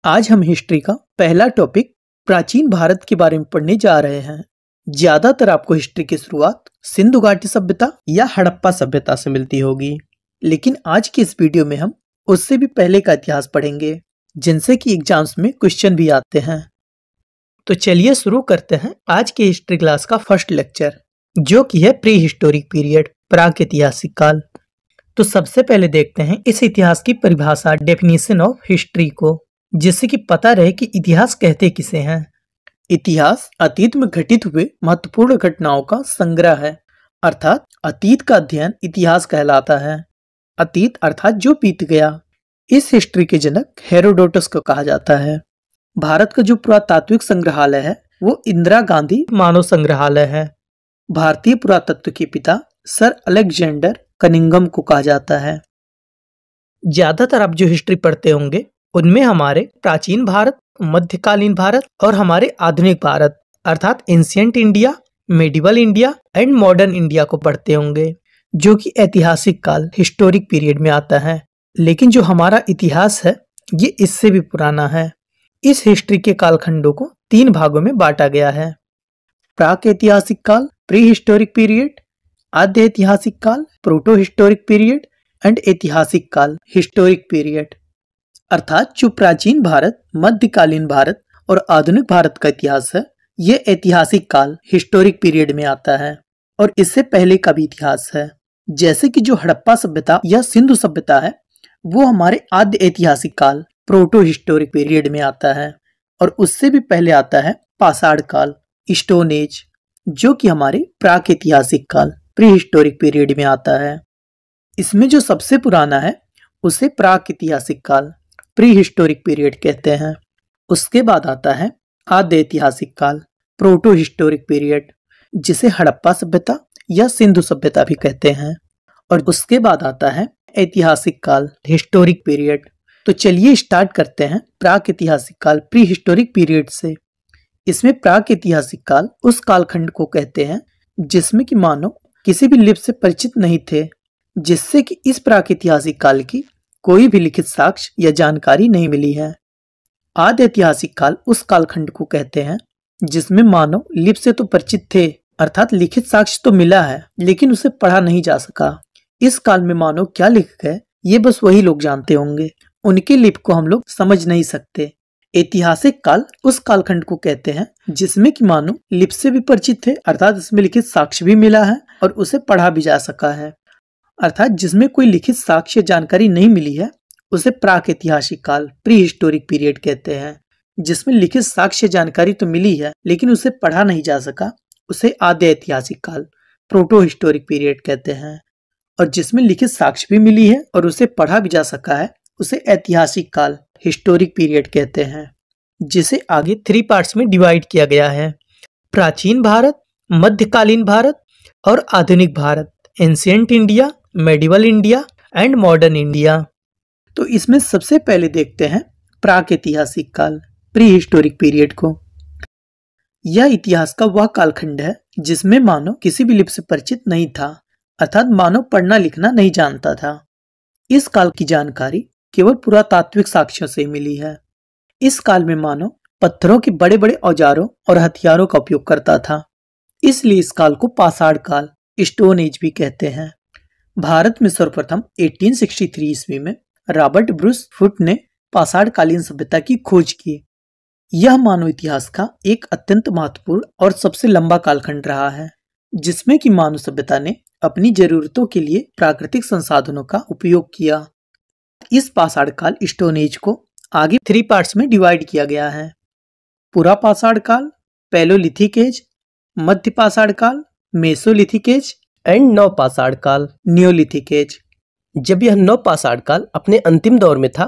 आज हम हिस्ट्री का पहला टॉपिक प्राचीन भारत के बारे में पढ़ने जा रहे हैं। ज्यादातर आपको हिस्ट्री की शुरुआत सिंधु घाटी सभ्यता या हड़प्पा सभ्यता से मिलती होगी, लेकिन आज की इस वीडियो में हम उससे भी पहले का इतिहास पढ़ेंगे, जिनसे कि एग्जाम्स में क्वेश्चन भी आते हैं। तो चलिए शुरू करते हैं आज के हिस्ट्री क्लास का फर्स्ट लेक्चर, जो कि है प्री हिस्टोरिक पीरियड, प्रागैतिहासिक काल। तो सबसे पहले देखते हैं इस इतिहास की परिभाषा, डेफिनेशन ऑफ हिस्ट्री को, जिससे कि पता रहे कि इतिहास कहते किसे हैं। इतिहास अतीत में घटित हुए महत्वपूर्ण घटनाओं का संग्रह है, अर्थात अतीत का अध्ययन इतिहास कहलाता है। अतीत अर्थात जो बीत गया। इस हिस्ट्री के जनक हेरोडोटस को कहा जाता है। भारत का जो पुरातात्विक संग्रहालय है वो इंदिरा गांधी मानव संग्रहालय है। भारतीय पुरातत्व के पिता सर अलेक्जेंडर कनिंघम को कहा जाता है। ज्यादातर आप जो हिस्ट्री पढ़ते होंगे उनमें हमारे प्राचीन भारत, मध्यकालीन भारत और हमारे आधुनिक भारत अर्थात ancient India, medieval India and modern India को पढ़ते होंगे, जो कि ऐतिहासिक काल, हिस्टोरिक पीरियड में आता है। लेकिन जो हमारा इतिहास है ये इससे भी पुराना है। इस हिस्ट्री के कालखंडों को 3 भागों में बांटा गया है: प्रागैतिहासिक काल, प्री हिस्टोरिक पीरियड, आद्य ऐतिहासिक काल, प्रोटो हिस्टोरिक पीरियड एंड ऐतिहासिक काल, हिस्टोरिक पीरियड। अर्थात जो प्राचीन भारत, मध्यकालीन भारत और आधुनिक भारत का इतिहास है ये ऐतिहासिक काल, हिस्टोरिक पीरियड में आता है, और इससे पहले का भी इतिहास है। जैसे कि जो हड़प्पा सभ्यता या सिंधु सभ्यता है वो हमारे आद्य ऐतिहासिक काल, प्रोटो हिस्टोरिक पीरियड में आता है, और उससे भी पहले आता है पाषाण काल, स्टोन एज, जो कि हमारे प्रागैतिहासिक काल, प्री हिस्टोरिक पीरियड में आता है। इसमें जो सबसे पुराना है उसे प्रागैतिहासिक काल, प्री हिस्टोरिक पीरियड कहते हैं। उसके बाद आता है आद्य ऐतिहासिक काल, प्रोटो हिस्टोरिक पीरियड, जिसे हड़प्पा सभ्यता या सिंधु सभ्यता भी कहते हैं, और उसके बाद आता है ऐतिहासिक काल, हिस्टोरिक पीरियड। तो चलिए स्टार्ट करते हैं प्रागैतिहासिक काल, प्री हिस्टोरिक पीरियड से। इसमें प्रागैतिहासिक काल उस कालखंड को कहते हैं जिसमें कि मानव किसी भी लिपि से परिचित नहीं थे, जिससे कि इस प्रागैतिहासिक काल की कोई भी लिखित साक्ष्य या जानकारी नहीं मिली है। आद्य ऐतिहासिक काल उस कालखंड को कहते हैं जिसमें मानव लिपि से तो परिचित थे, अर्थात लिखित साक्ष्य तो मिला है लेकिन उसे पढ़ा नहीं जा सका। इस काल में मानव क्या लिख गए ये बस वही लोग जानते होंगे, उनकी लिपि को हम लोग समझ नहीं सकते। ऐतिहासिक काल उस कालखंड को कहते हैं जिसमें कि मानव लिपि से भी परिचित थे, अर्थात इसमें लिखित साक्ष्य भी मिला है और उसे पढ़ा भी जा सका है। अर्थात जिसमें कोई लिखित साक्ष्य जानकारी नहीं मिली है उसे प्रागैतिहासिक काल, प्री हिस्टोरिक पीरियड कहते हैं। जिसमें लिखित साक्ष्य जानकारी तो मिली है लेकिन उसे पढ़ा नहीं जा सका उसे आद्य ऐतिहासिक काल, प्रोटो हिस्टोरिक पीरियड कहते हैं। और जिसमें लिखित साक्ष्य भी मिली है और उसे पढ़ा भी जा सका है उसे ऐतिहासिक काल, हिस्टोरिक पीरियड कहते हैं, जिसे आगे 3 पार्ट्स में डिवाइड किया गया है: प्राचीन भारत, मध्यकालीन भारत और आधुनिक Bharat, ancient India, medieval India and modern India. तो इसमें सबसे पहले देखते हैं प्रागैतिहासिक काल, प्री हिस्टोरिक पीरियड को। यह इतिहास का वह कालखंड है जिसमें मानव किसी भी लिपि से परिचित नहीं था, अर्थात मानव पढ़ना लिखना नहीं जानता था। इस काल की जानकारी केवल पुरातात्विक साक्ष्यों से मिली है। इस काल में मानव पत्थरों के बड़े बड़े औजारों और हथियारों का उपयोग करता था, इसलिए इस काल को पाषाण काल, स्टोन एज भी कहते हैं। भारत में सर्वप्रथम 1863 ईस्वी में रॉबर्ट ब्रूस फुट ने पाषाणकालीन सभ्यता की खोज की। यह मानव इतिहास का एक अत्यंत महत्वपूर्ण और सबसे लंबा कालखंड रहा है, जिसमें कि मानव सभ्यता ने अपनी जरूरतों के लिए प्राकृतिक संसाधनों का उपयोग किया। इस पाषाण काल, स्टोन एज को आगे 3 पार्ट्स में डिवाइड किया गया है: पुरा पाषाण काल, पैलोलिथिक एज, मध्य पाषाण काल, मेसोलिथिक एज एंड नव पाषाण काल, नियोलिथिक एज। जब यह नव पाषाण काल अपने अंतिम दौर में था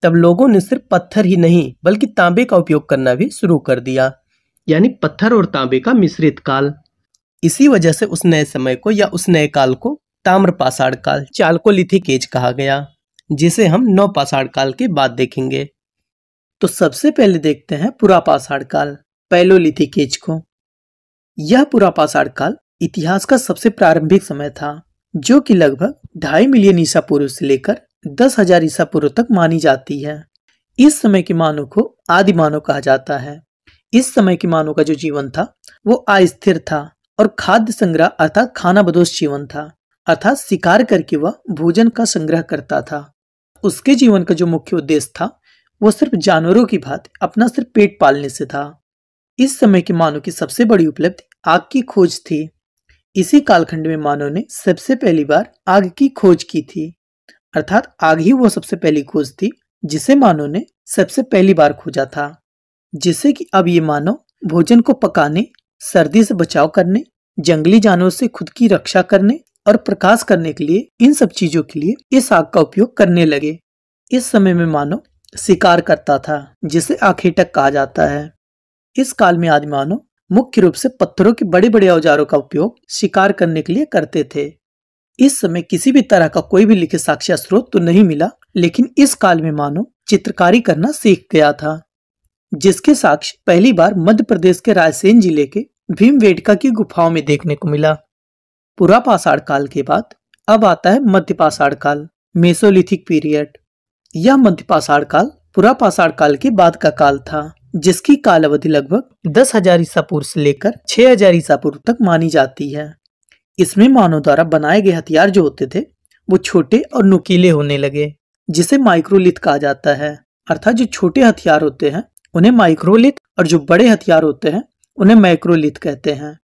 तब लोगों ने सिर्फ पत्थर ही नहीं बल्कि तांबे का उपयोग करना भी शुरू कर दिया, यानी पत्थर और तांबे का मिश्रित काल। इसी वजह से उस नए समय को या उस नए काल को ताम्र पाषाण काल, चाल्कोलिथिक एज कहा गया, जिसे हम नव पाषाण काल के बाद देखेंगे। तो सबसे पहले देखते हैं पुरा पाषाण काल, पैलोलिथिक एज को। यह पुरा पाषाण काल इतिहास का सबसे प्रारंभिक समय था, जो कि लगभग 2.5 मिलियन ईसा पूर्व से लेकर 10,000 ईसा पूर्व तक मानी जाती है। इस समय के मानव को आदि मानव कहा जाता है। इस समय के मानव का जो जीवन था वो अस्थिर था और खाद्य संग्रह अर्थात खाना बदोश जीवन था, अर्थात शिकार करके वह भोजन का संग्रह करता था। उसके जीवन का जो मुख्य उद्देश्य था वो सिर्फ जानवरों की भांति अपना सिर्फ पेट पालने से था। इस समय के मानव की सबसे बड़ी उपलब्धि आग की खोज थी। इसी कालखंड में मानव ने सबसे पहली बार आग की खोज की थी, अर्थात आग ही वो सबसे पहली खोज थी जिसे मानव ने सबसे पहली बार खोजा था, जिससे कि अब ये मानव भोजन को पकाने, सर्दी से बचाव करने, जंगली जानवरों से खुद की रक्षा करने और प्रकाश करने के लिए, इन सब चीजों के लिए इस आग का उपयोग करने लगे। इस समय में मानव शिकार करता था जिसे आखेटक कहा जाता है। इस काल में आदि मानव मुख्य रूप से पत्थरों के बड़े बड़े औजारों का उपयोग शिकार करने के लिए करते थे। इस समय किसी भी तरह का कोई भी लिखित साक्ष्य स्रोत तो नहीं मिला, लेकिन इस काल में मानव चित्रकारी करना सीख गया था, जिसके साक्ष्य पहली बार मध्य प्रदेश के रायसेन जिले के भीमबेटका की गुफाओं में देखने को मिला। पुरापाषाण काल के बाद अब आता है मध्यपाषाण काल, मेसोलिथिक पीरियड। यह मध्यपाषाण काल पुरापाषाण काल के बाद का काल था, जिसकी काल अवधि लगभग 10,000 ईसा पूर्व से लेकर 6,000 ईसा पूर्व तक मानी जाती है। इसमें मानव द्वारा बनाए गए हथियार जो होते थे वो छोटे और नुकीले होने लगे, जिसे माइक्रोलिथ कहा जाता है। अर्थात जो छोटे हथियार होते हैं उन्हें माइक्रोलिथ और जो बड़े हथियार होते हैं उन्हें मैक्रोलिथ कहते हैं।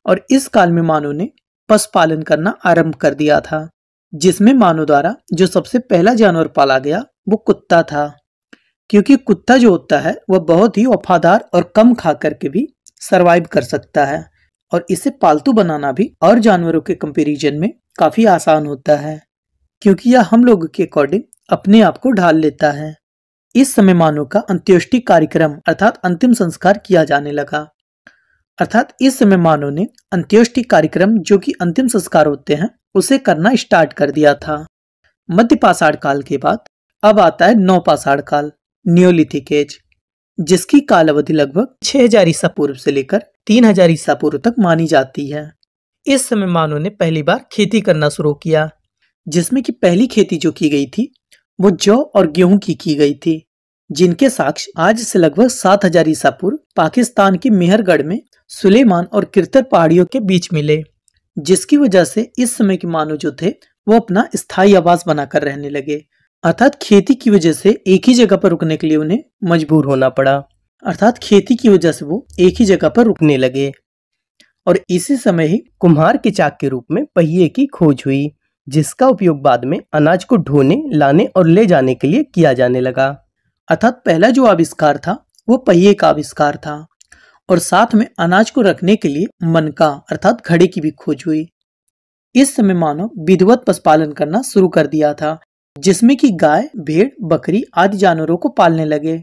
और इस काल में मानव ने पशुपालन करना आरंभ कर दिया था, जिसमें मानव द्वारा जो सबसे पहला जानवर पाला गया वो कुत्ता था, क्योंकि कुत्ता जो होता है वह बहुत ही वफादार और कम खा करके भी सरवाइव कर सकता है, और इसे पालतू बनाना भी और जानवरों के कंपैरिजन में काफी आसान होता है, क्योंकि यह हम लोगों के अकॉर्डिंग अपने आप को ढाल लेता है। इस समय मानव का अंत्येष्टि कार्यक्रम अर्थात अंतिम संस्कार किया जाने लगा। अर्थात इस समय मानव ने अंत्येष्टि कार्यक्रम जो कि अंतिम संस्कार होते हैं उसे करना स्टार्ट कर दिया था। मध्यपाषाण काल के बाद अब आता है नवपाषाण काल, न्योलिथिक एज, जिसकी काल अवधि लगभग 6,000 ईसा पूर्व से लेकर 3,000 ईसा पूर्व तक मानी जाती है। इस समय मानव ने पहली बार खेती करना शुरू किया, जिसमें कि पहली खेती जो की गई थी वो जौ और गेहूं की गई थी, जिनके साक्ष्य आज से लगभग 7,000 ईसा पूर्व पाकिस्तान के मेहरगढ़ में सुलेमान और किरतर पहाड़ियों के बीच मिले, जिसकी वजह से इस समय के मानव जो थे वो अपना स्थायी आवास बनाकर रहने लगे। अर्थात खेती की वजह से एक ही जगह पर रुकने के लिए उन्हें मजबूर होना पड़ा, अर्थात खेती की वजह से वो एक ही जगह पर रुकने लगे। और इसी समय ही कुम्हार के चाक के रूप में पहिए की खोज हुई, जिसका उपयोग बाद में अनाज को ढोने, लाने और ले जाने के लिए किया जाने लगा। अर्थात पहला जो आविष्कार था वो पहिए का आविष्कार था, और साथ में अनाज को रखने के लिए मनका अर्थात घड़े की भी खोज हुई। इस समय मानव विधिवत पशुपालन करना शुरू कर दिया था, जिसमें कि गाय, भेड़, बकरी आदि जानवरों को पालने लगे।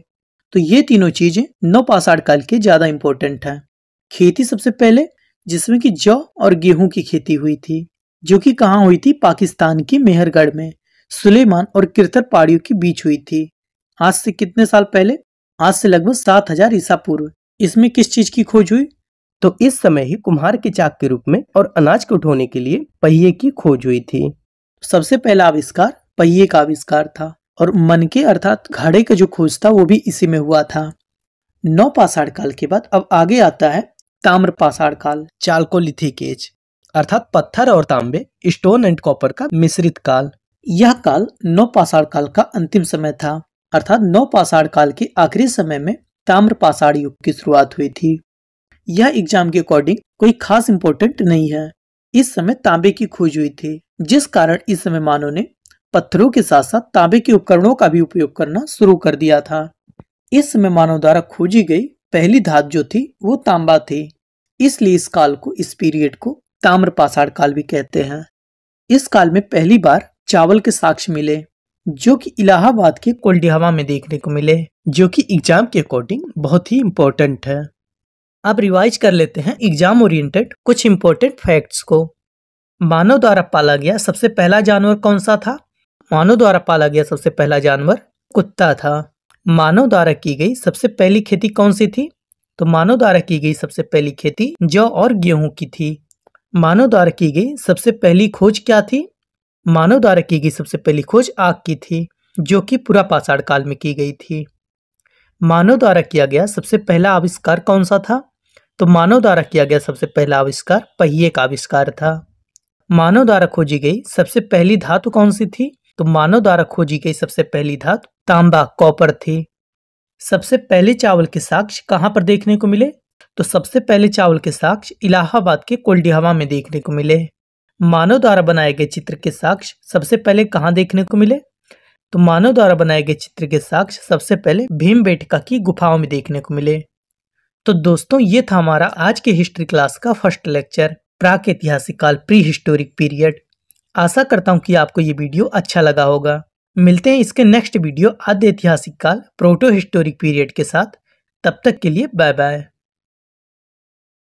तो ये तीनों चीजें नवपाषाण काल के ज्यादा इंपॉर्टेंट हैं। खेती सबसे पहले, जिसमें कि जौ और गेहूं की खेती हुई थी, जो कि कहाँ हुई थी? पाकिस्तान की मेहरगढ़ में सुलेमान और किरतर पहाड़ियों के बीच हुई थी। आज से कितने साल पहले? आज से लगभग 7,000 ईसा पूर्व। इसमें किस चीज की खोज हुई? तो इस समय ही कुम्हार के चाक के रूप में और अनाज को ढोने के लिए पहिए की खोज हुई थी। सबसे पहला आविष्कार पहिए का आविष्कार था, और मनके अर्थात घड़े का जो खोज था वो भी इसी में हुआ था। नवपाषाण काल के बाद अब आगे आता है ताम्रपाषाण काल, चाल्कोलिथिक एज, अर्थात पत्थर और तांबे, स्टोन एंड कॉपर का मिश्रित काल। यह काल नवपाषाण काल का अंतिम समय था, अर्थात नवपाषाण काल के आखिरी समय में ताम्रपाषाण युग की शुरुआत हुई थी। यह एग्जाम के अकॉर्डिंग कोई खास इंपॉर्टेंट नहीं है। इस समय तांबे की खोज हुई थी, जिस कारण इस समय मानव ने पत्थरों के साथ साथ तांबे के उपकरणों का भी उपयोग करना शुरू कर दिया था। इस समय मानव द्वारा खोजी गई पहली धातु जो थी वो तांबा थी, इसलिए इस काल को, इस पीरियड को ताम्रपाषाण काल भी कहते हैं। इस काल में पहली बार चावल के साक्ष्य मिले, जो कि इलाहाबाद के कोल्डिहावा में देखने को मिले, जो कि एग्जाम के अकॉर्डिंग बहुत ही इंपॉर्टेंट है। अब रिवाइज कर लेते हैं एग्जाम ओरिएंटेड कुछ इंपॉर्टेंट फैक्ट्स को। मानव द्वारा पाला गया सबसे पहला जानवर कौन सा था? मानव द्वारा पाला गया सबसे पहला जानवर कुत्ता था। मानव द्वारा की गई सबसे पहली खेती कौन सी थी? तो मानव द्वारा की गई सबसे पहली खेती जौ और गेहूं की थी। मानव द्वारा की गई सबसे पहली खोज क्या थी? मानव द्वारा की गई सबसे पहली खोज आग की थी। जो कि पूरा पाषाण काल में की गई थी। मानव द्वारा किया गया सबसे पहला आविष्कार कौन सा था? तो मानव द्वारा किया गया सबसे पहला आविष्कार पहिए का आविष्कार था। मानव द्वारा खोजी गई सबसे पहली धातु कौन सी थी? तो मानव द्वारा खोजी गई सबसे पहली धातु तांबा कॉपर थी। सबसे पहले चावल के साक्ष्य कहां पर देखने को मिले? तो सबसे पहले चावल के साक्ष्य इलाहाबाद के कोल्डिहवा में देखने को मिले। मानव द्वारा बनाए गए चित्र के साक्ष्य सबसे पहले कहां देखने को मिले? तो मानव द्वारा बनाए गए चित्र के साक्ष्य सबसे पहले भीमबेटका की गुफाओं में देखने को मिले। तो दोस्तों, ये था हमारा आज के हिस्ट्री क्लास का फर्स्ट लेक्चर, प्राक-ऐतिहासिक काल, प्री हिस्टोरिक पीरियड। आशा करता हूं कि आपको ये वीडियो अच्छा लगा होगा। मिलते हैं इसके नेक्स्ट वीडियो आद्य ऐतिहासिक काल, प्रोटो हिस्टोरिक पीरियड के साथ। तब तक के लिए बाय बाय।